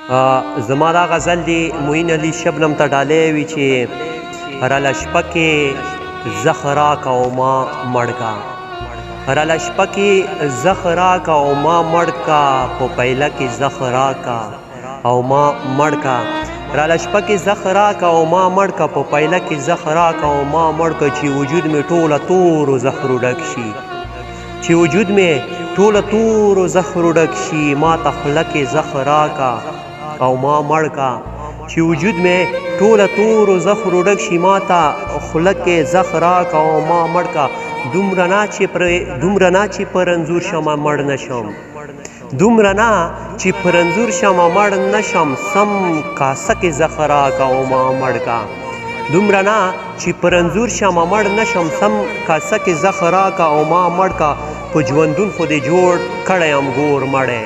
زما دا غزل دی معین علي شبنم ته ډالۍ وي چې راله شپه کې زخ راکه او ما مړ کا، راله شپه کې زخ راکه او ما مړ کا، په پیله کې زخ راکه او ما مړ کا، راله شپه کې زخ راکه او ما مړ کا، په پیله کې زخ راکه او ما مړ کا، چې وجود مې ټوله تورو زخرو ډک شي، چې وجود مې ټوله تورو زخرو ډک شي، ما ته خوله کې زخ راکه او ما مړ کا، چې وجود مې ټوله تورو زخرو ډک شي، ما ته خوله کې زخ راکه او ما مړ کا، دومره نه چې پر انځور شمه مړ نشم، دومره نه چې پر انځور شمه مړ نشم، سم کاسه کې زخ راکه او ما مړ کا، دومره نه چې پر انځور شمه مړ نشم، سم کاسه کې زخ راکه او ما مړ کا، په ژوندون خو دې جوړ کړی یم ګور مړی،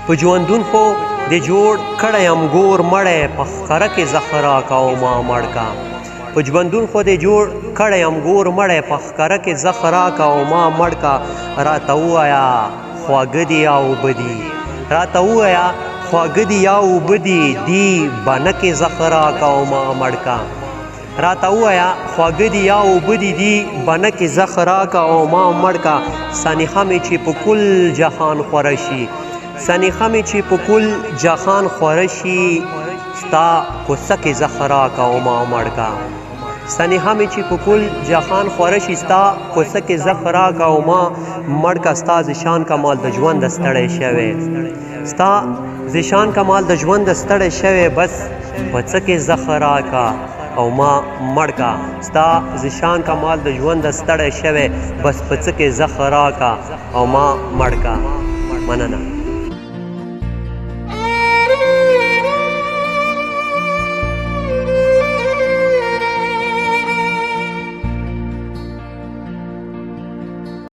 په ژوندون خو دې جوړ کړی یم ګور مړی، په ښکاره کې زخ راکه او ما مړ کا، په ژوندون خو دې جوړ کړی یم ګور مړی، په ښکاره کې زخ راکه او ما مړ کا، راته ووایه خواږه دي یا اوبه دي، راته ووایه خواږه دي یا اوبه دي، دي بنه کې زخ راکه او ما مړ کا، راته ووایه خواږه دي یا اوبه دي، دي بنه کې زخ راکه او ما مړ کا، سنیخه مې چې په کل جهان خوره شي، سنیخه مې چې په کل جهان خوره شي، ستا کوڅه کې زخ راکه او ما مړ کا، سنیحه مې چې په کل جهان خوره شي، ستا کوڅه کې زخ راکه او ما مړ کا، ستا ذیشان کمال د ژوند ستړی شوی، ستا ذیشان کمال د ژوند ستړی شوی، بس په څه کې زخ راکه او ما مړ کا، ستا ذیشان کمال د ژوند ستړی شوی، بس په څه کې زخ راکه او ما مړ کا. مننه.